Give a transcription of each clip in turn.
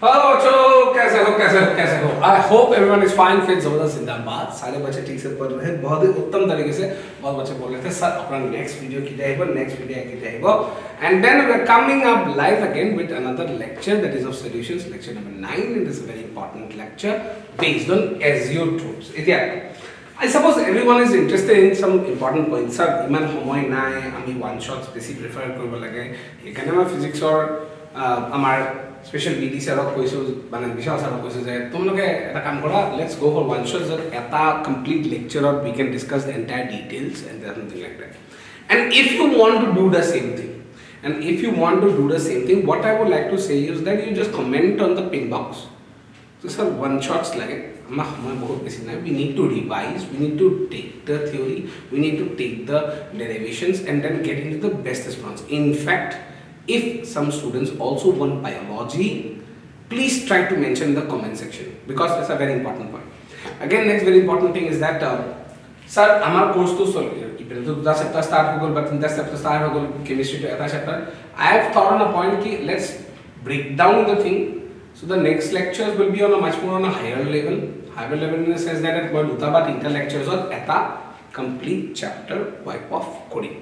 Hello बच्चों, कैसे हो? I hope everyone is fine, fit, जबरदस्त, जिंदाबाद। सारे बच्चे ठीक से पढ़ रहे हैं, बहुत ही उत्तम तरीके से। बहुत बच्चे बोल रहे थे सर अपना नेक्स्ट वीडियो की जाएगा, and then we are coming up live again with another lecture that is of solutions, lecture number 9 in this very important lecture based on azeotropes. এতিয়া I suppose everyone is interested in some important points. Sir, ইমান সময় নাই, আমি one shorts বেশি prefer কৰিব লাগে। এখানে মই ফিজিক্সৰ আমাৰ স্পেশাল বিডি স্যাৰক কৈছো, মানে বিশাল স্যাৰক কৈছো যে তোমালোকে এটা কাম কৰা, let's go for one shot, that এটা কমপ্লিট লেকচাৰত we can discuss the entire details and something like that. And if you want to do the same thing, what I would like to say is that you just comment on the pin box. So sir, one shots like we need to revise, we need to take the theory, we need to take the derivations and then get into the best response. In fact, if some students also want biology, please try to mention in the comment section because that's a very important point. Again, next very important thing is that sir, our course to solve the chapter start ho gol, but in that chapter start ho gol chemistry to eta chapter. I have thought on a point ki let's break down the thing, so the next lectures will be on a much more on a higher level in the sense that মই দুটা বা তিনটা lectures eta complete chapter wipe off coding.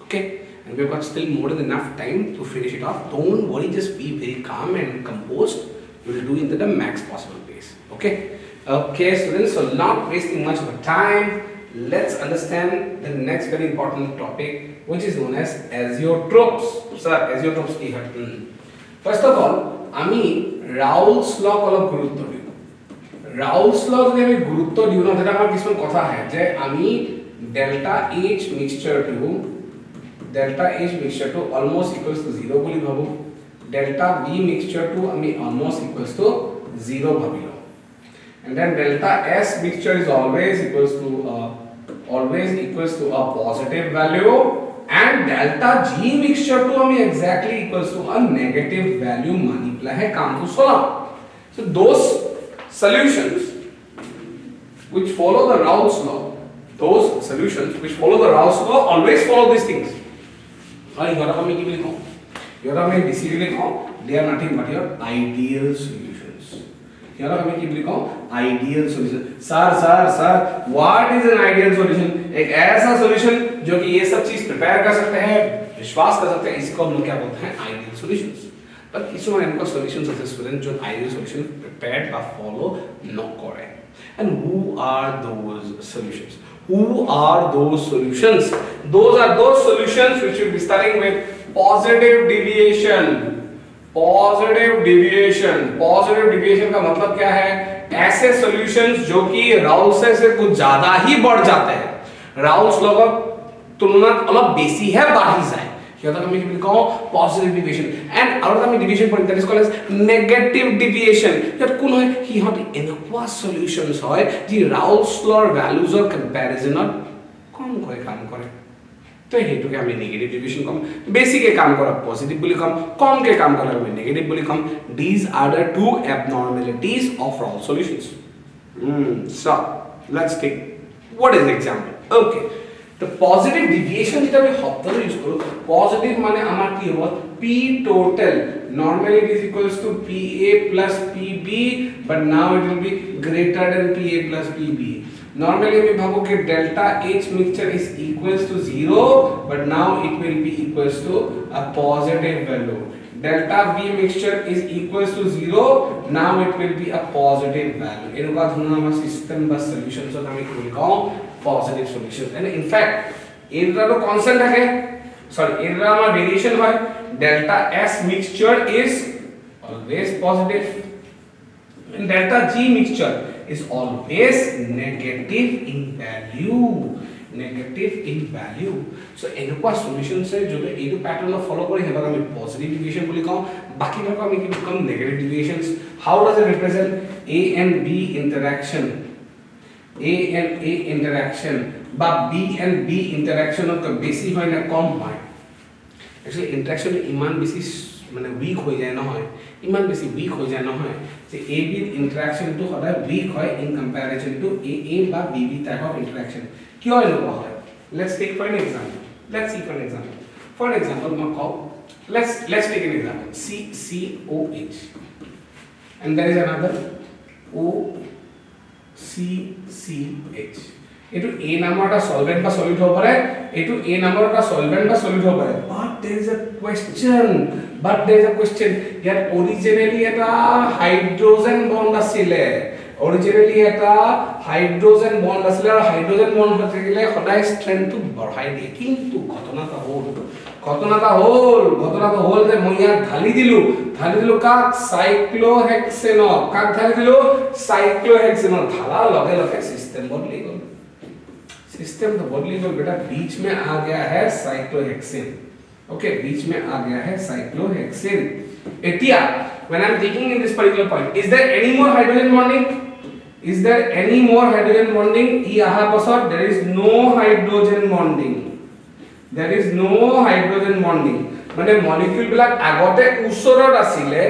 Okay, and we've got still more than enough time to finish it off. Don't worry, just be very calm and composed. We will do it in the max possible pace. Okay, students, so not wasting much of time, let's understand the next very important topic, which is known as azeotropes. Sir, azeotropes ki hai? First of all, ami Raoult's law অলপ গুৰুত্ব দিও। Raoult's law যদি আমি গুৰুত্ব দিও না, এটা আমাৰ কিছুমান কথা আহে যে আমি delta H mixture to almost equals to 0 বুলি ভাবো, delta B mixture to আমি almost equals to 0 ভাবিলো, and then delta S mixture is always equals to a positive value, and delta G mixture to আমি exactly equals to a negative value मानी पेला है काम को सोलह। So those solutions which follow the Raoult's law always follow these things. और इधर हम क्या लिखो? इधर हम बेसिकली लिखो they are nothing but your ideal solutions. इधर हम क्या लिखो? Ideal solution. Sir, what is an ideal solution? एक ऐसा solution जो कि ये सब चीज प्रिपेयर कर सकते हैं, विश्वास कर सकते हैं, इसको हम लोग क्या बोलते हैं? Ideal solutions. But इसमें इनका solutions ऐसे स्टूडेंट जो ideal solution prepared বা follow न करें. And who are those solutions? Those are those solutions which will be starting with positive deviation का मतलब क्या है? ऐसे solutions जो कि Raoult's से कुछ ज्यादा ही बढ़ जाते हैं, Raoult's law का तुलना अलग बेसी है बाकी जाए। here that we call positive deviation, and out of the deviation point that is called as negative deviation. that কোন হয় কি হয় এনেকুৱা solutions হয় যে Raoult's law values or comparison or কম করে কাম করে, তো হেতুকে আমি নেগেটিভ ডিভিয়েশন কম, বেসিকে কাম করা পজিটিভ বুলি কম, কম কে কাম করা আমি নেগেটিভ বুলি কম। these are the two abnormalities of Raoult's solutions. So let's take what is the example? Okay, the positive deviation যেটা আমি শব্দটো ইউজ কৰো, পজিটিভ মানে আমাৰ কি হ'ব? p total, normally it is equals to pa plus pb, but now it will be greater than pa plus pb. normally we भावो कि delta H mixture is equals to 0, but now it will be equals to a positive value. delta V mixture is equals to 0, now it will be a positive value. इनका धुना हमारा system बस solution so हमें क्या लिखा हो? positive solutions. And in fact इनका तो constant है, sorry इनका हमारा variation है, delta S mixture is always positive, and delta G mixture is always negative in value. So एनुका solution से जो है ये pattern लो follow करें है बाकी positive deviation बोली कहूँ, बाकी लोग का Mickey come negative deviations. How does it represent? A and B interaction बा B and B interaction of का बेसी है ना कम है. Actually interaction इमान बेसी মানে weak हो जाए ना है, इमान बेसी weak हो जाए ना है, so A B interaction तो होता है weak है in comparison to A बा B type of interaction. क्यों है लोग है? Let's take for an example. For an example, let's take an example. COH. and there is another OCCH. Etu A number ta solvent ba solid ho pare, etu A number ta solvent ba solid ho pare. But there is a question. Yet originally eta hydrogen bond asile. Originally eta hydrogen bond asile aru hydrogen bond thakile hodai strength tu badhai die. Kintu ghotona ta hol je moi yar dhali dilu kak cyclohexanol kak dhali dilu cyclohexanol dhala lage lage system bodli gol. System तो बदली गई बेटा बीच में आ गया है cyclohexane okay बीच में आ गया है साइक्लोहेक्सेन एटिया when I am taking in this particular point is there any more hydrogen bonding ई आहा पाছত there is no hydrogen bonding মানে মলিকিউল বিলাক আগতে উচৰত আছিলে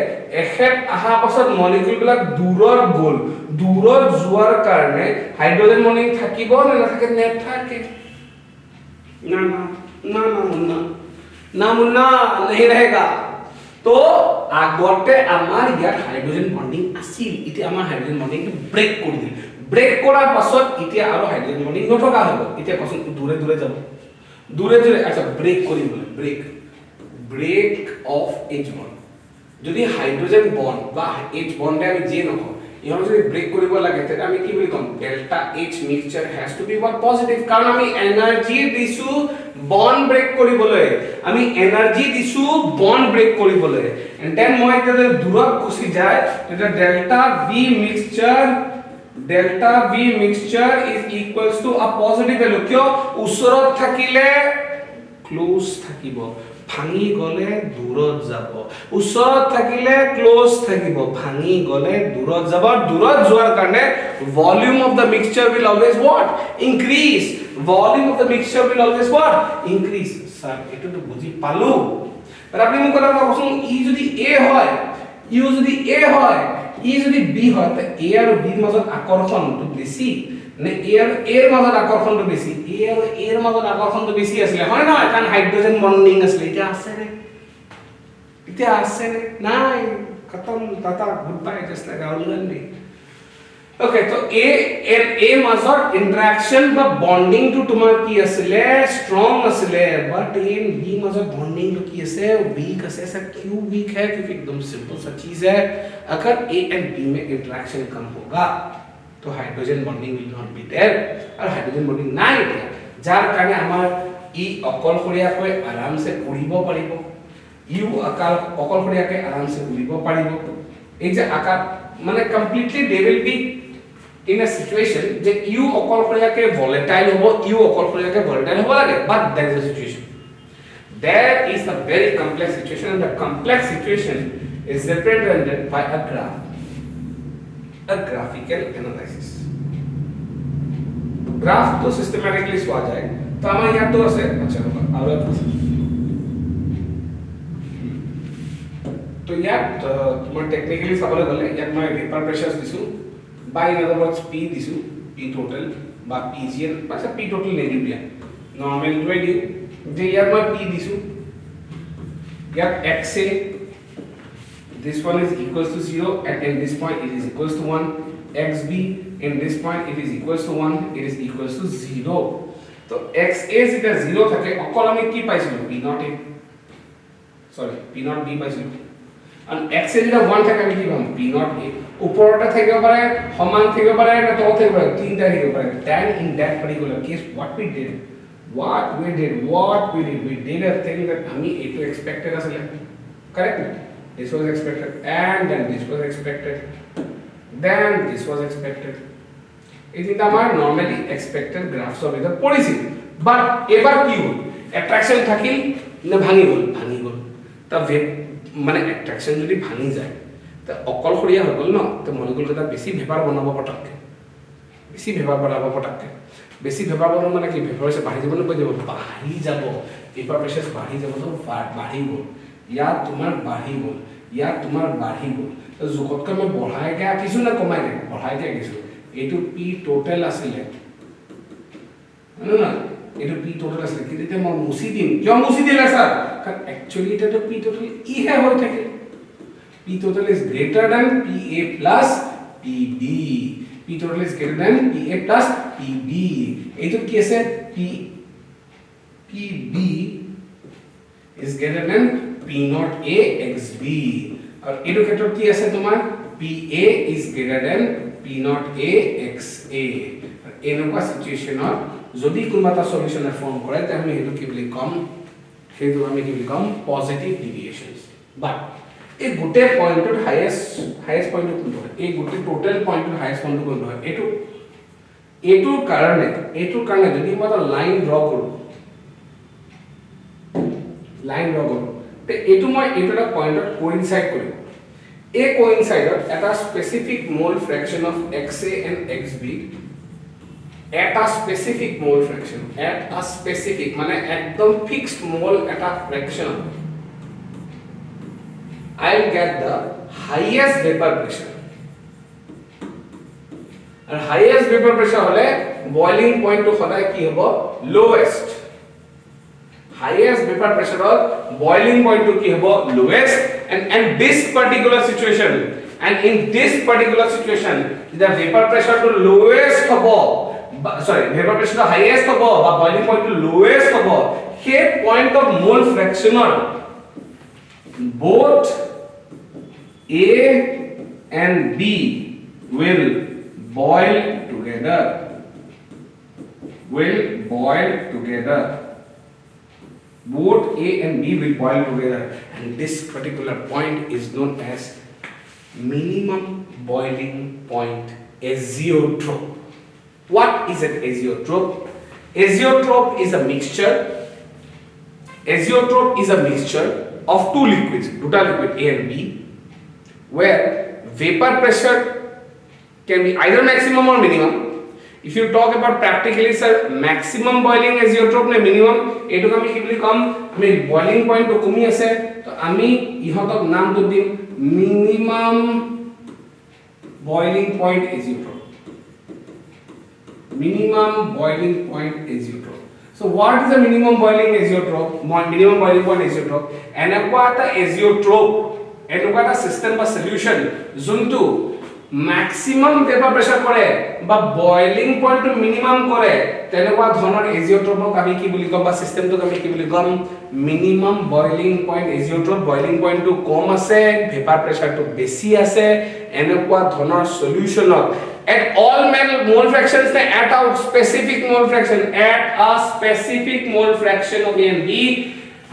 এখেত আহা পাছত মলিকিউল বিলাক দূৰত গল দূৰত যোৱাৰ কাৰণে হাইড্ৰোজেন বন্ডিং থাকিব না নাথাকে নেথাকে না মুন্না नहीं रहेगा তো আগতে আমাৰ ইয়াত হাইড্ৰোজেন বন্ডিং আছিল ইতি আমাৰ হাইড্ৰোজেন বন্ডিং ব্ৰেক কৰি দিল ব্ৰেক কৰাৰ পাছত ইতিয়া আৰু হাইড্ৰোজেন বন্ডিং নথকা হ'ব ইতিয়া কচোন দূৰে দূৰে যাব দূৰে আচ্ছা ব্ৰেক কৰিবলে break of H bond যদি হাইড্ৰোজেন বন্ড বা H বন্ডে আমি যে নহ ইহন যদি ব্ৰেক কৰিব লাগে তে আমি কি বুলি কম delta H mixture has to be what positive কাৰণ আমি এনাৰ্জি দিছো বন্ড ব্ৰেক কৰিবলৈ আমি এনাৰ্জি দিছো বন্ড ব্ৰেক কৰিবলৈ and then মই যদি দূৰত গুচি যায় তেতিয়া delta V mixture is equals to a positive value কিয় ওচৰত থাকিলে ক্লোজ থাকিব ভাঙি গলে দূৰত যাব ওচৰত থাকিলে ক্লোজ থাকিব ভাঙি গলে দূৰত যাব দূৰত যোৱাৰ কাৰণে volume of the mixture will always what increase sir এটো তো বুজি পালো আৰু আপুনি মোক কথা কৈছো ই যদি a হয় ইউ যদি a হয় ই যদি b হয় তে a আৰু b মাজত আকৰ্ষণটো বেছি নে a আৰু a ৰ মাজত আকৰ্ষণটো বেছি a আৰু a ৰ মাজত আকৰ্ষণটো বেছি আছিল হয় না কাৰণ হাইড্ৰোজেন বন্ডিং আছিল এটা আছে নে নাই খতম Tata good bye just like Rahul Gandhi okay তো a মাজত ইন্টাৰেকশন বা বন্ডিং টু তোমাৰ কি আছিল স্ট্ৰং আছিল বাট in b মাজত बॉन्डिंग तो की है वीक है ऐसा क्यों वीक है क्योंकि एकदम सिंपल सा चीज है अगर a and b में इंटरेक्शन कम होगा तो hydrogen bonding will not be there और हाइड्रोजन बॉन्डिंग নাই এতিয়া যার কারণে আমার ই অকলশৰীয়াকৈ আৰাম সে উৰিব পাৰিব ইউ অকলশৰীয়াকৈ আৰাম সে উৰিব পাৰিব এই যে আকার মানে completely they will be in a situation যে ইউ অকলশৰীয়াকৈ ভলেটাইল হ'ব ইউ অকলশৰীয়াকৈ ভলেটাইল হ'ব লাগে but there is a situation there is a very complex situation and the complex situation is represented by a graph a graphical analysis graph तो systematically सो आ जाए तो हमारे यहाँ तो ऐसे अच्छा होगा आगे तो यार तुम्हारे टेक्निकली साबले गले यार मैं वेपर प्रेशर्स दिसू by in other words p दिसू p total बा pgn अच्छा p total नहीं दिया normal value जे यार मैं p दिसू यार xa this one is equals to 0 and in this point it is equals to 1 xb in this point it is equals to 1 it is equals to 0 तो xa যেটা 0 থাকে অকল আমি কি পাইছিলো p not a sorry p not b পাইছিলো and xa যেটা 1 থাকে আমি কি পাম p not a উপৰটা থাকিব পাৰে সমান থাকিব পাৰে না তল থাকিব পাৰে তিনটা থাকিব পাৰে then in that particular case what we did we did a thing that আমি এটো expected আসলে correct this was expected and then this was expected then this was expected it is our normally expected graphs of the policy but ever কি হল attraction থাকিল না ভাঙি গল তা মানে attraction যদি ভাঙি যায় তা অকলশৰীয়া হৈ গল ন তে মলিকুল কেইটা বেছি ভেপাৰ বনাব পটককে বেছি ভেপাৰ বনাব মানে কি ভেপাৰ হৈছে বাঢ়ি যাব ন বাঢ়ি যাব ভেপাৰ প্ৰেছাৰ বাঢ়ি যাব তো বাঢ়ি গল ইয়াত তোমাৰ বাঢ়ি গল তো জোখতকৈ মই বঢ়াই গে কিছু না কমাই গে বঢ়াই গে কিছু এইটো পি টোটাল আছিল না এইটো পি টোটাল আছিল কিন্তু এতিয়া মই মুছি দিম কিয় মুছি দিলা স্যাৰ কাৰণ একচুয়ালি এটা তো পি টোটাল ই হে হৈ থাকে P total is greater than PA plus PB. P total is greater than PA plus PB. এইটো কি আছে PB is greater than P naught A XB. और এইটো ক্ষেত্ৰত কি আছে তোমাৰ PA is greater than P naught A XA. এনেকুৱা সিচুৱেচনত যদি কোনোবা এটা সলিউশন ফৰ্ম কৰে তে আমি হেতু কি বুলি কম হেতু আমি কি বুলি কম পজিটিভ ডেভিয়েশনস বাট এই গুটে পয়েন্টৰ হাইয়েস্ট পয়েন্ট কোনটো হয় এই গুটে টোটাল পয়েন্টৰ হাইয়েস্ট পয়েন্ট কোনটো হয় এইটোৰ কাৰণে যদি মই এটা লাইন ড্ৰ কৰো তে এইটো মই এইটো এটা পয়েন্টত কোইনসাইড কৰিম এই কোইনসাইডত এটা স্পেসিফিক মোল fraction of XA and XB at a specific mole fraction at a specific মানে একদম ফিক্সড মোল এটা fraction I'll get the highest vapor pressure and highest vapor pressure হলে boiling point to সদায় কি হ'ব lowest highest vapor pressure or boiling point to ki hobo lowest and this particular situation and in this particular situation the vapor pressure to lowest hobo sorry vapor pressure to highest hobo ba boiling point to lowest hobo he point of mole fraction or both A and B will boil together both A and B will boil together and this particular point is known as minimum boiling point azeotrope. What is an azeotrope? Azeotrope is a mixture of two liquids, total liquid A and B, where vapor pressure can be either maximum or minimum. If you talk about practically sir maximum boiling azeotrope ne minimum etu ami ki boli kom ami boiling point to kumi ase to ami ihotok naam to dim minimum boiling point azeotrope so what is the minimum boiling point azeotrope enakwa ta system ba solution juntu maximum vapor pressure kore ba boiling point to minimum kore tenekwa dhonor azeotrope kami ki boli kom ba system to kami ki boli kom minimum boiling point azeotrope boiling point to kom ase vapor pressure to besi ase enekwa dhonor solution at all mole fractions at a specific mole fraction of A and B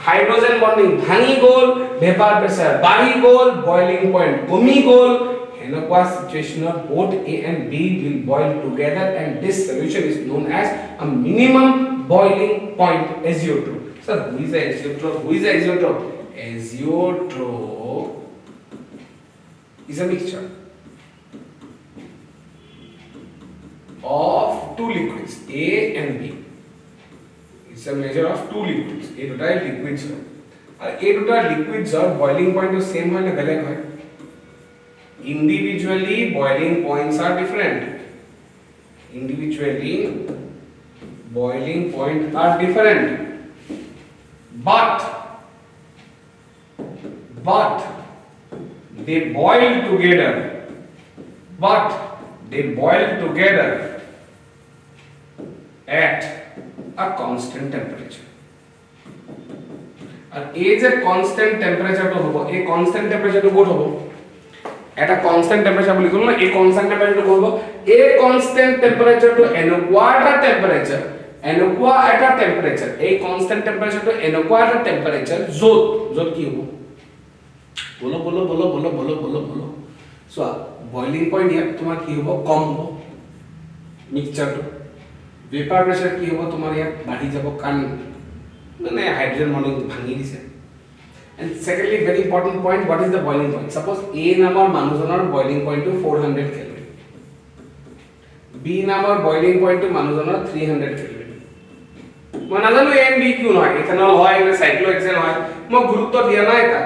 hydrogen bonding bhangi gol vapor pressure bari gol boiling point komi gol enakwa situation of both A and B will boil together and this solution is known as a minimum boiling point azeotrope. So who is the azeotrope? Azeotrope is a mixture of two liquids A and B. It's a measure of two liquids. A total liquids are boiling point to same hoy na beleg hoy. Individually boiling points are different but they boil together at a constant temperature and is a constant temperature to hobo a constant temperature to what hobo at a constant temperature boli kono a constant temperature to hobo a constant temperature to enakwa at a temperature a constant temperature to enakwa at a temperature jot ki hobo bolo so boiling point here tomar ki hobo kom hobo mixture to vapor pressure ki hobo tomar here badi jabo kan mane hydrogen bonding bhangi dise and secondly very important point what is the boiling point suppose A namor manujonor boiling point to 400 kelvin B namor boiling point to manujonor 300 kelvin মই নাজানো A and B Q নহয় ethanol হয় না cyclohexane হয় মই গুৰুত্ব দিয়া নাই তা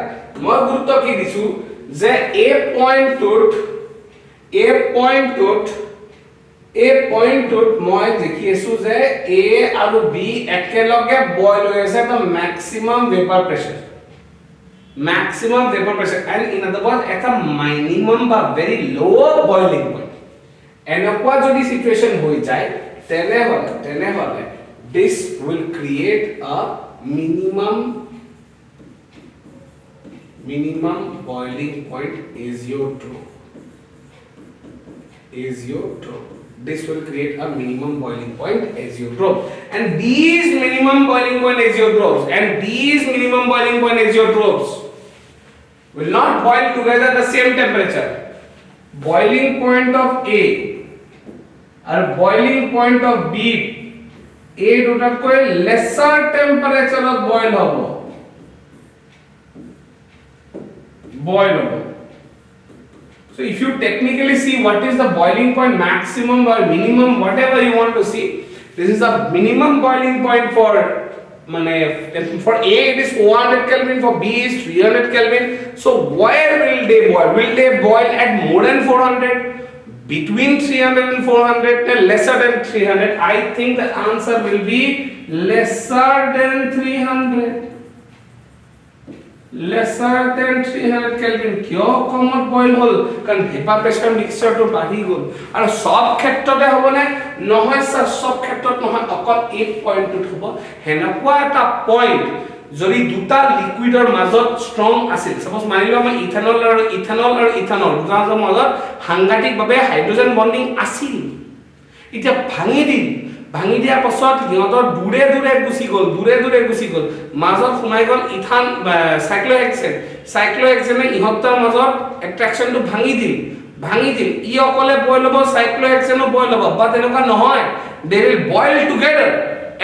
মই গুৰুত্ব কি দিছো যে A point মই দেখি আছো যে A আৰু B একেলগে বয়ল হৈ আছে তো maximum vapor pressure maximum vapor pressure, and in other words at a minimum বা very low boiling point. এনেকুৱা যদি situation হৈ যায় তেনেহলে this will create a minimum boiling point azeotrope. This will create a minimum boiling point azeotrope, and these minimum boiling point azeotropes will not boil together at the same temperature. Boiling point of A or boiling point of B, A দুটাতকৈ lesser temperature of boil hobo. So if you technically see what is the boiling point, maximum or minimum, whatever you want to see, this is the minimum boiling point for A it is 400 Kelvin, for B is 300 Kelvin. So where will they boil? Will they boil at more than 400, between 300 and 400, and lesser than 300? I think the answer will be lesser than 300. Lesser than 300 Kelvin. কিয় কমত boil হল? কাৰণ vapour pressure মিক্সচাৰটো বাঢ়ি গল। আৰু সব ক্ষেত্ৰতে হ'বনে? নহয় sir, সব ক্ষেত্ৰত নহয়, অকল এই পইণ্টটোত হ'ব। হেনেকুৱা এটা পইণ্ট যদি দুটা লিকুইডৰ মাজত ষ্ট্ৰং আছিল, সাপোজ মানি লও আমাৰ ইথানল দুটাৰ মাজত সাংঘাতিকভাৱে হাইড্ৰোজেন বন্ডিং আছিল, এতিয়া ভাঙি দিয়াৰ পাছত সিহঁতৰ দূৰে গুচি গল, মাজত সোমাই গল ইথান সাইক্লোহেক্সেনে ইহঁতৰ মাজত এট্ৰাকশনটো ভাঙি দিল, ই অকলে বইল হ'ব, সাইক্লোহেক্সেনো বইল হ'ব, বা তেনেকুৱা নহয়, they will boil together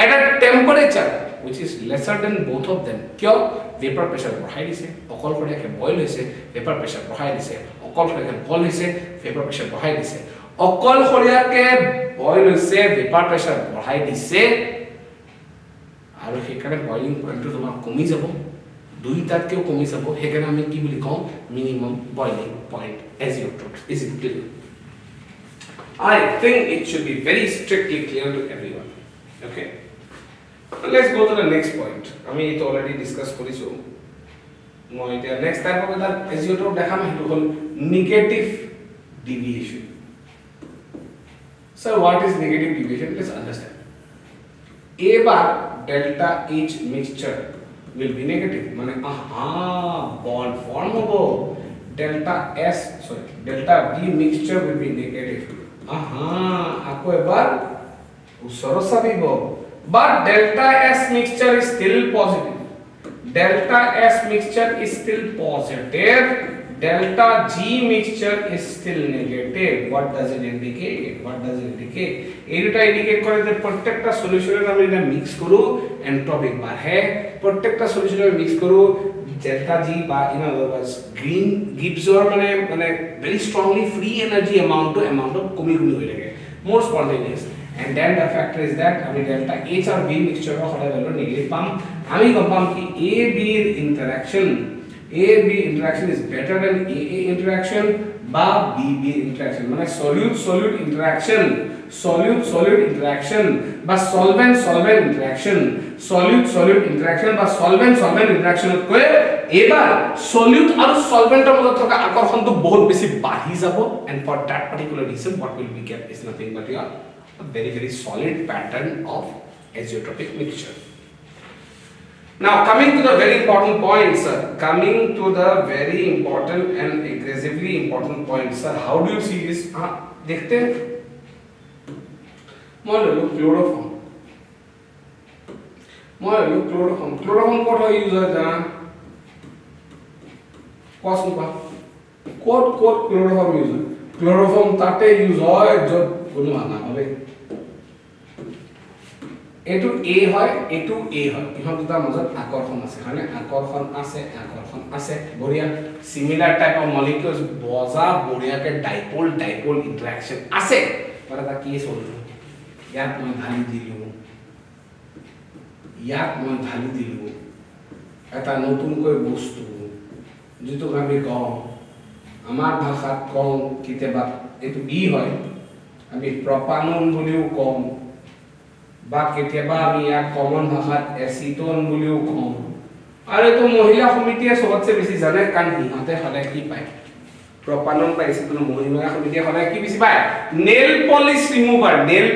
at a temperature which is lesser than both of them. কিয়? vapor pressure বঢ়াই দিছে, অকলশৰীয়াকে বইল হৈছে, vapor pressure বঢ়াই দিছে, অকলশৰীয়াকে বইল হৈছে, vapor pressure বঢ়াই দিছে, অকলশৰীয়াকে বইল হৈছে, vapor pressure বঢ়াই দিছে, আৰু সেইকাৰণে বইলিং পইণ্টটো তোমাৰ কমি যাব, দুইটাতকেও কমি যাব, সেইকাৰণে আমি কি বুলি কওঁ? Minimum boiling point azeotropes. Is it clear? I think it should be very strictly clear to everyone. Okay, let's go to the next point. আমি এটা already discuss কৰিছো, মই এটা next type of এটা azeotrope দেখাম, সেইটো হ'ল negative deviation. So what is negative deviation? Let's understand. A bar delta H mixture will be negative, মানে bond form hobo, delta B mixture will be negative, ako ebar usoro sabibo, but delta S mixture is still positive, delta G mixture is still negative. What does it indicate? এই দুটা indicate করে যে প্রত্যেকটা সলিউশনের আমি এটা mix করু, এন্ট্রপিক বাড়ে, প্রত্যেকটা সলিউশনের মিক্স করু, delta G বা ইন আদার ওয়ার্ডস গ্রিন গিভসর মানে very strongly free energy amount of কমি হয়ে থাকে, more spontaneous, and then the factor is that আমি delta H আর B mixture of হলে ভ্যালু নেগেটিভ পাম, আমি কম পাম কি A B interaction is better than AA interaction বা BB interaction, মানে solute interaction বা solvent interaction, solute interaction বা solvent interaction কয় এবাৰ solute আৰু solventৰ মাজত থকা আকৰ্ষণটো বহুত বেছি বাঢ়ি যাব, and for that particular reason what will we get is nothing but a very solid pattern of azeotropic mixture. Now coming to the very important point, sir. And aggressively important point, sir. How do you see this? देखते हैं. मान लो chloroform. Chloroform code हो use होता है. Code chloroform use. Chloroform ताटे use हो जो बोलो माना अबे. এটু A হয়, ইহত দুটা মাজত আকৰ্ষণ আছে, মানে আকৰ্ষণ আছে, বঢ়িয়া সিমিলার টাইপ অফ মলিকিউলস, বঢ়িয়াকে ডাইপোল ইন্টারঅ্যাকশন আছে, মানে এটা কেস হ'ল, ইয়াত মই ঢালি দিলো এটা নতুনকৈ বস্তু, যেটো আমি কওঁ আমাৰ ভাষাত কওঁ কেতিয়াবা এটো বি হয়, আমি প্ৰপানন বুলিও কওঁ, বা কেতিয়াবা আমি ইয়াক কমন ভাষাত এসিটোন বুলিও কওঁ, আৰু এইটো মহিলা সমিতিয়ে সবতছে বেছি জানে কাৰণ সিহঁতে সদায় কি পায় প্ৰপানন পাইছে কোনো মহিলা সমিতিয়ে সদায় কি বেছি পায় নেল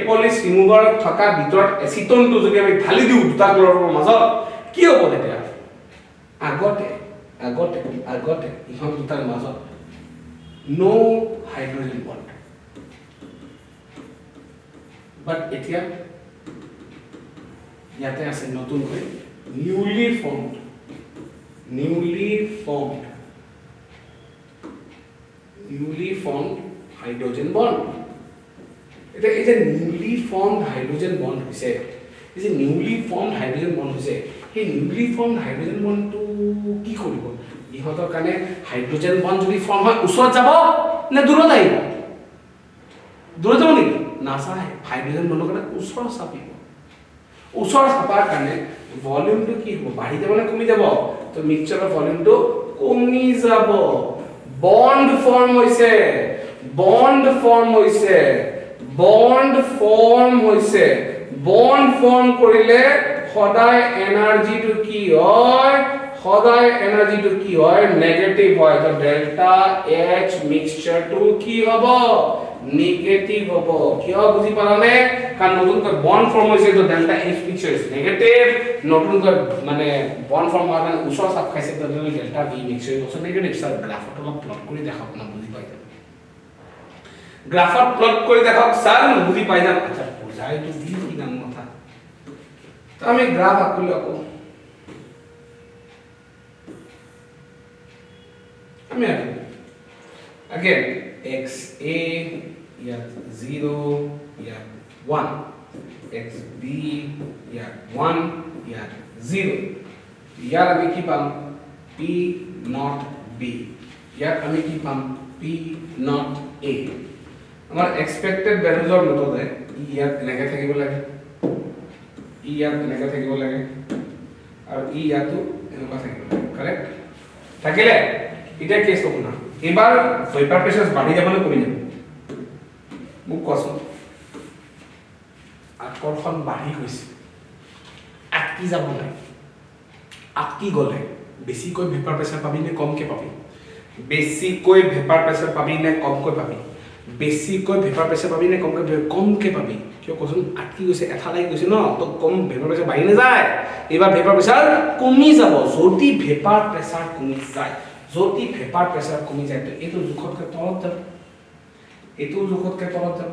পলিশ ৰিমুভাৰ থকা ভিতৰত এচিটনটো যদি আমি ঢালি দিও দুটা ক্লৰৰ মাজত কি হ'ব তেতিয়া আগতে ইহঁত দুটাৰ মাজত নো হাইড্ৰোজেন বন্ড বাট এতিয়া ইয়াতে আছে নতুনকৈ newly formed hydrogen bond. It is a newly formed hydrogen bond. Is a newly formed hydrogen bond. Hey, newly formed hydrogen bond to ki koribo? Ihotor kane hydrogen bond jodi form hoy usor jabo na durot aibo? Durot jabo niki? Nasa hai hydrogen bond kane usor sapibo. Usor sapar kane volume to ki hobo? Badi jabo na komi jabo? To mixture of volume to komi jabo. Bond form hoise. Bond form korile সদায় energy two কি হয় negative হয় তো delta H mixture two কি হবে negative হবে কিয় বুঝি পালানে কারণ নতুনকৈ বন্ড ফর্ম হৈছে তো delta H mixture is negative নতুনকৈ মানে বন্ড ফর্ম মানে উচ্চ চাপ খাইছে তো delta V mixture is negative sir গ্রাফত অলপ প্লট কৰি দেখাওক না বুজি পাই যাব গ্ৰাফত প্লট কৰি দেখাওক স্যার বুজি পাই যাম আচ্ছা বুঝাই তো দি কি নাম কথা তো আমি গ্রাফ আঁকলি আকৌ আমি again xa ইয়াত 0 ইয়াত 1 xb ইয়াত 1 ইয়াত 0 ইয়াত আমি কি পাম p not b ইয়াত আমি কি পাম p not a আমাৰ এক্সপেক্টেড ভ্যালুজৰ মততে ইয়াত এনেকৈ থাকিব লাগে ইয়াত এনেকৈ থাকিব লাগে আৰু ইয়াতো এনেকুৱা থাকিব লাগে কাৰেক্ট থাকিলে এটা কেস হ'ব না এবাৰ ভাইপাৰ প্ৰেছাৰ বাঢ়ি যাব না কমি যাব মোক কোৱাচোন আকৰ্ষণ বাঢ়ি গৈছে আটকি যাব নাই আটকি গলে বেছিকৈ ভাইপাৰ প্ৰেছাৰ পাবি নে কমকে পাবি বেছিকৈ ভাইপাৰ প্ৰেছাৰ পাবি নে কমকৈ পাবি বেছিকৈ ভাইপাৰ প্ৰেছাৰ পাবি নে কমকে পাবি কিয় কোৱাচোন আটকি গৈছে এঠা লাগি গৈছে ন তো কম ভাইপাৰ প্ৰেছাৰ বাঢ়ি নাযায় এবাৰ ভাইপাৰ প্ৰেছাৰ কমি যাব যদি ভাইপাৰ প্ৰেছাৰ কমি যায় যদি ভাইপাৰ প্ৰেছাৰ কমি যায় তো এটো জুখতকৈ তলত যাব এটো জুখতকৈ তলত যাব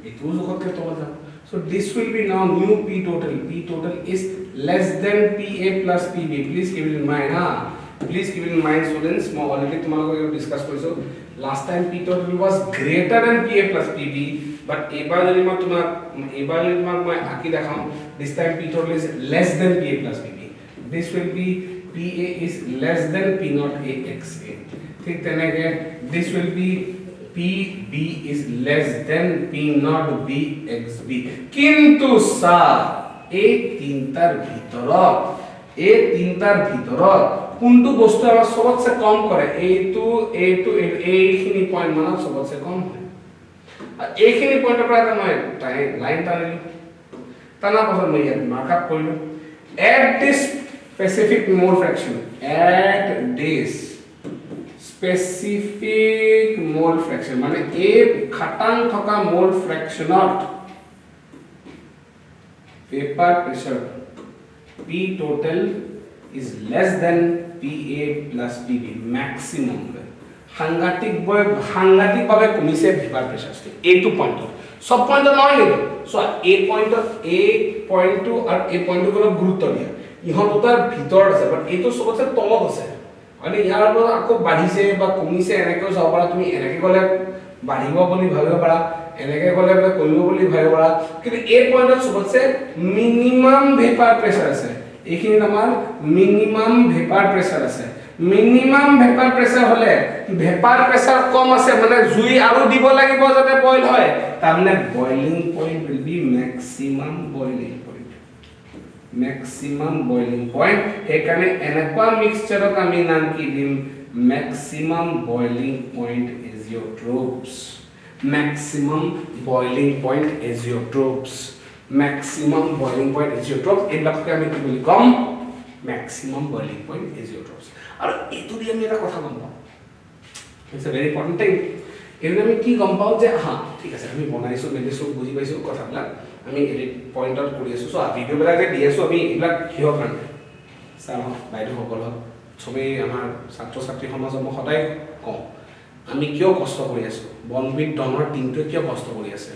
এটো জুখতকৈ তলত যাব so this will be now new p total is less than pa plus pb please keep it in mind please keep it in mind students মই অলরেডি তোমালোকক ডিসকাস কৰিছো last time p total was greater than pa plus pb but এবাৰ যদি মই তোমাক মই আকি দেখাম this time p total is less than pa plus pb this will be PA is less than P naught AXA. ठीक तनेके this will be PB is less than P naught BXB. किंतु सा ए তিনটাৰ ভিতৰত কোনটো বস্তু আমাৰ সবতছে কম কৰে এইটো এইখিনি পয়েন্ট মানে সবতছে কম হয় আৰু এইখিনি পয়েন্টৰ পৰা মই লাইন টানিলো টানা পাছত মই ইয়াত মাৰ্ক আপ কৰিলো at this specific mole fraction at this specific mole fraction মানে a খাটাং থকা mole fractionত vapor pressure p total is less than pa plus pb maximum সাংঘাতিক ভাবে কমিছে vapor pressure এইটো পয়েন্টত সব পয়েন্টত নহয় কিন্তু সো a পয়েন্টটো আৰু a পয়েন্টটো অলপ গুৰুত্ব দিয়া ইহঁতৰ ভিতৰত আছে বাট এইটো সবতছে তলত আছে মানে ইয়াৰ পৰা আকৌ বাঢ়িছে বা কমিছে এনেকৈ চাব পাৰা তুমি এনেকৈ গলে বাঢ়িব বুলি ভাবিব পাৰা এনেকৈ গলে মানে কমিব বুলি ভাবিব পাৰা কিন্তু এই পয়েন্টত সবতছে মিনিমাম ভেপাৰ প্ৰেছাৰ আছে এইখিনি আমাৰ মিনিমাম ভেপাৰ প্ৰেছাৰ আছে মিনিমাম ভেপাৰ প্ৰেছাৰ হলে ভেপাৰ প্ৰেছাৰ কম আছে মানে জুই আৰু দিব লাগিব যাতে বইল হয় তাৰমানে boiling point will be maximum boiling point এখানে এনেকুৱা মিক্সচাৰক আমি নাম কি দিম maximum boiling point azeotropes এইবিলাককে আমি কি বুলি কম maximum boiling point azeotropes. আৰু এটো দি আমি এটা কথা গম পাওঁ, it's a very important thing. এটো আমি কি গম পাওঁ যে হা ঠিক আছে আমি বনাইছো মেলিছো বুজি পাইছো কথাবিলাক আমি এডিট পইণ্ট আউট কৰি আছো। সো ভিডিও বিলাক যে দি আছো আমি এইবিলাক কিহৰ কাৰণে ছাৰ বাইদেউ সকল সবেই আমাৰ ছাত্ৰ ছাত্ৰী সমাজক মই সদায় কওঁ আমি কিয় কষ্ট কৰি আছো, বনবিট ডনৰ টিমটোৱে কিয় কষ্ট কৰি আছে,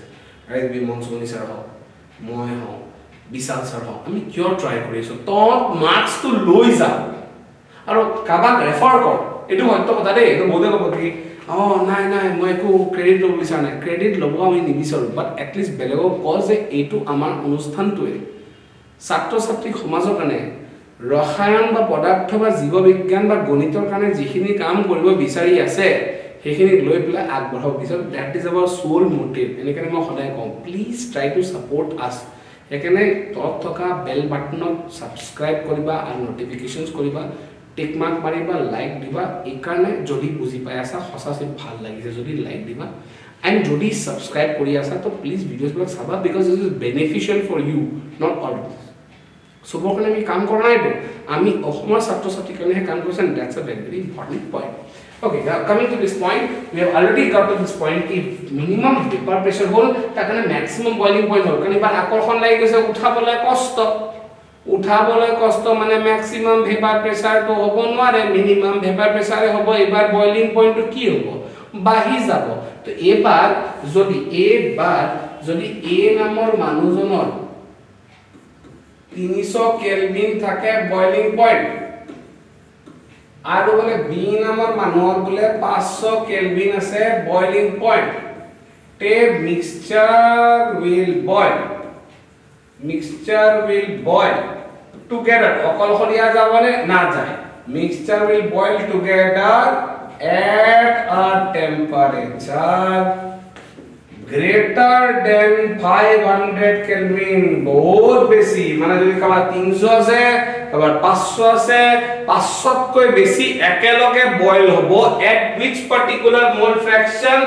ৰাইট বি মনসুমনি ছাৰ হওক মই হওঁ বিশাল ছাৰ হওক আমি কিয় ট্ৰাই কৰি আছো তত মাৰ্কসটো লৈ যাওঁ আৰু কাবাক ৰেফাৰ কৰ। এইটো সত্য কথা দেই, এইটো বহুতে ক'ব কি নাই নাই মই একো ক্ৰেডিট ল'ব বিচাৰা নাই, ক্ৰেডিট ল'ব আমি নিবিচাৰোঁ, বাট এটলিষ্ট বেলেগক কওঁ যে এইটো আমাৰ অনুষ্ঠানটোৱে ছাত্ৰ ছাত্ৰী সমাজৰ কাৰণে ৰসায়ন বা পদাৰ্থ বা জীৱ বিজ্ঞান বা গণিতৰ কাৰণে যিখিনি কাম কৰিব বিচাৰি আছে সেইখিনিক লৈ পেলাই আগবঢ়াব বিচাৰোঁ। That is our sole motive. এনেকৈ মই সদায় কওঁ প্লিজ ট্ৰাই টু ছাপোৰ্ট আছ। সেইকাৰণে তলত থকা বেল বাটনত ছাবস্ক্ৰাইব কৰিবা আৰু নটিফিকেশ্যনছ কৰিবা, টিক মাৰ্ক মাৰিবা, লাইক দিবা। এইকাৰণে যদি বুজি পাই আছা সঁচাচে ভাল লাগিছে যদি লাইক দিবা, এণ্ড যদি ছাবস্ক্ৰাইব কৰি আছা তো প্লিজ ভিডিঅ'ছবিলাক চাবা because it is beneficial for you not always. চবৰ কাৰণে আমি কাম কৰা নাইতো, আমি অসমৰ ছাত্ৰ ছাত্ৰীৰ কাৰণেহে কাম কৰিছোঁ, এণ্ড দ্যাটছ আ very very important point. Okay, now coming to this point, we have already got to this point ki minimum vapor pressure hol takane maximum boiling point hol kani bar akorshon lagi goise uthabole kosto mane maximum vapor pressure to hobo nware, minimum vapor pressure hobo, ebar boiling point to ki hobo bahi jabo। to ebar jodi a namor manujonor 300 kelvin thake boiling point আৰু বলে B নামৰ মানুহৰ বলে 500 kelvin আছে boiling point, তে mixture will boil together. অকলশৰীয়া যাবনে না যায়, mixture will boil together at আ টেম্পারেচার গ্রেটার দেন 500 কেলভিন। বহুত বেশি মানে যদি কাবা 300 আছে কাবা 500 আছে, 500 কৈ বেশি একেলগে বয়ল হ'ব at which particular mole fraction,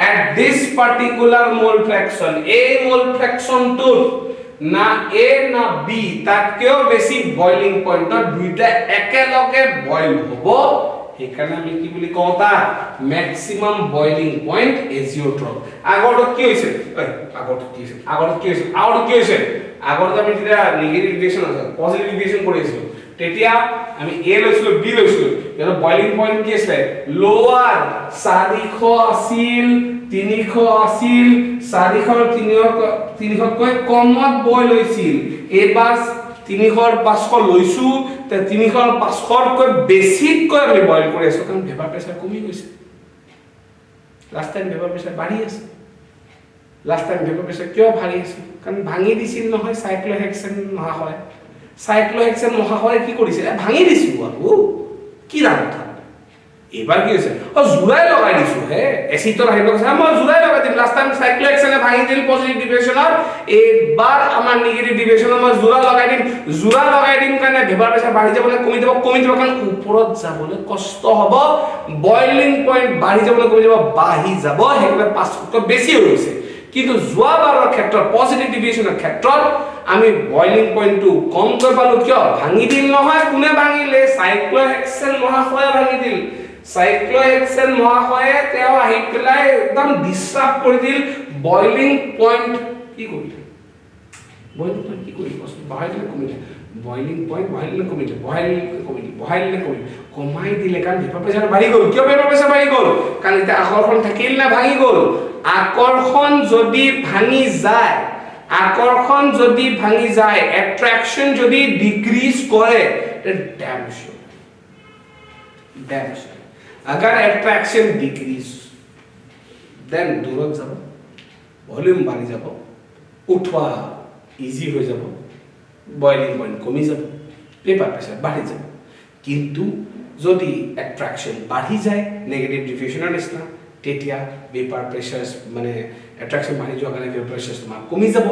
at this particular mole fraction। এই mole fraction to না a না b তাতকেও বেশি বয়লিং পয়েন্টত দুইটা একেলগে বয়ল হ'ব, সেইকাৰণে আমি কি বুলি কওঁ তা ম্যাক্সিমাম বয়লিং পয়েন্ট এজিওট্রপ। আগত কি হৈছে আগত আমি যেতিয়া নেগেটিভ ডিভিয়েশন আছে পজিটিভ ডিভিয়েশন কৰিছো তেতিয়া আমি a লৈছিলো b লৈছিলো, এর বয়লিং পয়েন্ট কি আছে লোয়ার 400 আছিল 300 আছিল 400 কৈ কমত বয়ল হৈছিল, এবাৰ 300 500 লৈছো তে 300 500 কৈ বেছি কৈ আমি বয়ল কৰি আছো কাৰণ ভেপাৰ প্ৰেছাৰ কমি গৈছে। লাস্ট টাইম ভেপাৰ প্ৰেছাৰ বাঢ়ি আছে, লাস্ট টাইম ভেপাৰ প্ৰেছাৰ কিয় বাঢ়ি আছে কাৰণ ভাঙি দিছিল নহয় সাইক্লোহেক্সেন মহাশয়। সাইক্লোহেক্সেন মহাশয় কি কৰিছে ভাঙি দিছিল আৰু কি দাম কথা। এবাৰ কি হৈছে জুলাই লগাই দিছো হে এসিডৰ আহিব কৈছে মই জুলাই লগাই দিম। লাস্ট টাইম সাইক্লোহেক্সেনে ভাঙি দিল পজিটিভ ডিভিয়েশনৰ, এবাৰ আমাৰ নেগেটিভ ডিভিয়েশনৰ মই জোৰা লগাই দিম কাৰণে ভেপাৰ প্ৰেছাৰ বাঢ়ি যাবলৈ কমি যাব কাৰণ ওপৰত যাবলৈ কষ্ট হ'ব, বয়লিং পইণ্ট বাঢ়ি যাবলৈ কমি যাব বাঢ়ি যাব, সেইকাৰণে 500 বেছি হৈ গৈছে। কিন্তু যোৱাবাৰৰ ক্ষেত্ৰত পজিটিভ ডিভিয়েশনৰ ক্ষেত্ৰত আমি বয়লিং পইণ্টটো কমকৈ পালো কিয় ভাঙি দিল নহয়। কোনে ভাঙিলে সাইক্লোহেক্সেন মহাশয়ে ভাঙি দিল। সাইক্লোহেক্সেন মহাশয়ে তেওঁ আহি পেলাই একদম ডিস্টার্ব কৰি দিল বয়লিং পইণ্ট কি কৰিলে বয়লিং পইণ্ট কি কৰিলে বহাইলে কমিলে বয়লিং পইণ্ট বহাইলে কমিলে কমাই দিলে কাৰণ ভেপাৰ প্ৰেছাৰ বাঢ়ি গ'ল। কিয় ভেপাৰ প্ৰেছাৰ বাঢ়ি গ'ল কাৰণ এতিয়া আকৰ্ষণ থাকিল না ভাঙি গ'ল। আকৰ্ষণ যদি ভাঙি যায় এট্ৰাকশন যদি ডিক্ৰিজ কৰে ড্যামেজ अगर एट्रैक्शन डिक्रीज देन दूरत যাব ভলিউম বাঢ়ি যাব উঠোৱা ইজি হৈ যাব বয়লিং পয়েন্ট কমি যাব পেপাৰ প্ৰেসাৰ বাঢ়ি যাব। কিন্তু যদি এট্ৰাকশন বাঢ়ি যায় নেগেটিভ ডিফিউশনৰ নিচিনা তেতিয়া পেপাৰ প্ৰেসাৰ মানে এট্ৰাকশন বাঢ়ি যোৱাৰ কাৰণে পেপাৰ প্ৰেসাৰ তোমাৰ কমি যাব,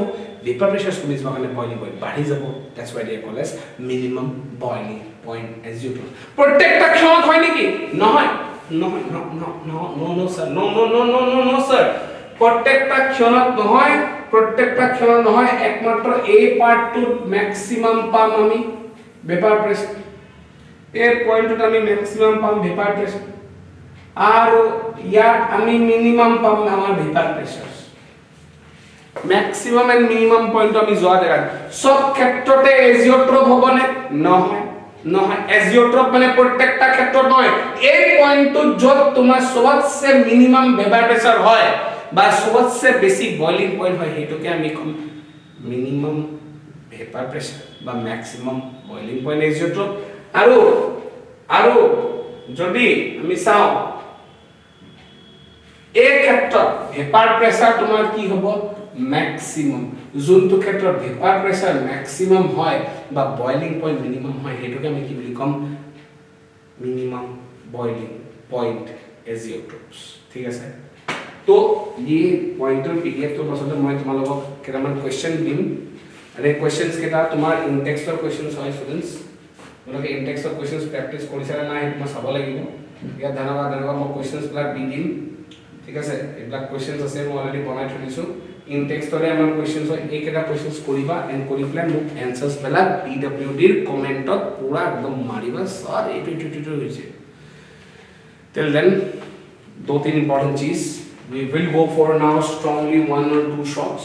পেপাৰ প্ৰেসাৰ কমি যোৱাৰ কাৰণে বয়লিং পয়েন্ট বাঢ়ি যাব। That's why they call as minimum boiling point azeotrope. প্ৰত্যেকটা ক্ষণত হয় নেকি নহয় নো স্যাৰ প্ৰত্যেকটা ক্ষণত নহয় একমাত্ৰ এই পাৰ্টটো ম্যাক্সিমাম পাম আমি vapor pressure এই পয়েন্টত আমি ম্যাক্সিমাম পাম vapor pressure আৰু ইয়াত আমি মিনিমাম পাম আমাৰ vapor pressure maximum and minimum point আমি যোৱা দেখা সব ক্ষেত্ৰতে এজিওট্ৰপ হবনে নহয় নহয় এজিওট্ৰপ মানে প্ৰত্যেকটা ক্ষেত্ৰত নহয় এই পয়েন্টত যত তোমাৰ সবতছে মিনিমাম vapor pressure হয় বা সবতছে বেছি বয়লিং পয়েন্ট হয় হেতুকে আমি কম মিনিমাম vapor pressure বা ম্যাক্সিমাম বয়লিং পয়েন্ট এজিওট্ৰপ আৰু যদি আমি চাও এই ক্ষেত্ৰত vapor pressure তোমাৰ কি হ'ব maximum যোনটো ক্ষেত্ৰত vapor pressure maximum হয় বা boiling point minimum হয় হেতুকে আমি কি বুলি কম minimum boiling point azeotropes ঠিক আছে তো এই পয়েন্টৰ পিডিএফ তো পাছতে মই তোমালোকক কেইটামান কোৱেশ্চন দিম আৰু এই কোৱেশ্চনস কেইটা তোমাৰ ইনটেক্সটৰ কোৱেশ্চনস হয় স্টুডেন্টস তোমালোকে ইনটেক্সটৰ কোৱেশ্চনস প্ৰেক্টিস কৰিছা না নাই মই চাব লাগিব ইয়া ধন্যবাদ মই কোৱেশ্চনস বিলাক দি দিম ঠিক আছে এইবিলাক কোৱেশ্চনস আছে মই অলৰেডি বনাই থৈছো ইনটেক্সটৰে আমাৰ কোৱেশ্চনস হয় এইকেইটা কোৱেশ্চনস কৰিবা এন্ড কৰি প্লেন মোক এনসাৰস বেলা পিডব্লিউডি ৰ কমেন্টত পুৰা একদম মাৰিবা সৰ এইটো হৈছে টিল দেন दो तीन इंपॉर्टेंट चीज we will go for now strongly one or two shots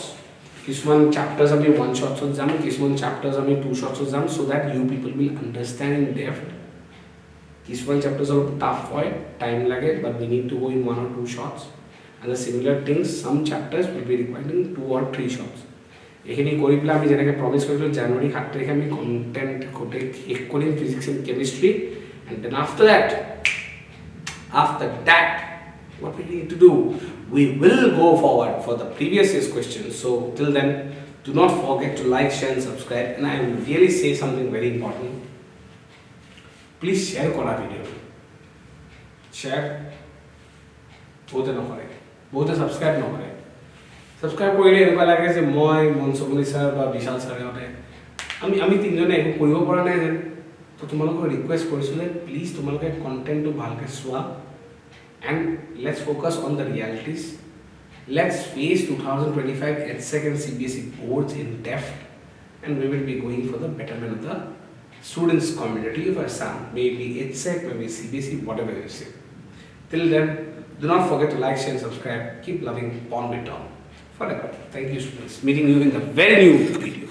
কিছুমান chapters আমি one shots ত যাম কিছুমান chapters আমি two shots ত যাম so that you people will understand in depth কিছুমান chapters অলপ tough হয় time লাগে but we need to go in one or two shots and the similar things some chapters will be requiring 2 or 3 shots এখিনি কৰি পেলা আমি যেনেকৈ প্ৰমিস কৰিলো জানুৱাৰী 7 তাৰিখে আমি কন্টেন্ট কোটে এক কৰিম physics and chemistry and then after that what we need to do we will go forward for the previous year's questions so till then do not forget to like share and subscribe and I will really say something very important please share kora video share both subscribe no kore subscribe কৰিলে এনেকুৱা লাগে যে মই মনসুমনি sir বা বিশাল স্যাৰহঁতে আমি তিনজনে একো কৰিব পৰা নাই যেন তো তোমালোকক ৰিকুৱেষ্ট কৰিছো যে প্লিজ তোমালোকে কন্টেন্টটো ভালকৈ চোৱা and let's focus on the realities let's face 2025 Ahsec and Cbse boards in depth and we will be going for the betterment of the students community of Assam maybe Ahsec maybe Cbse whatever you say till then do not forget to like share and subscribe keep loving Pond Town forever thank you students meeting you in the very new video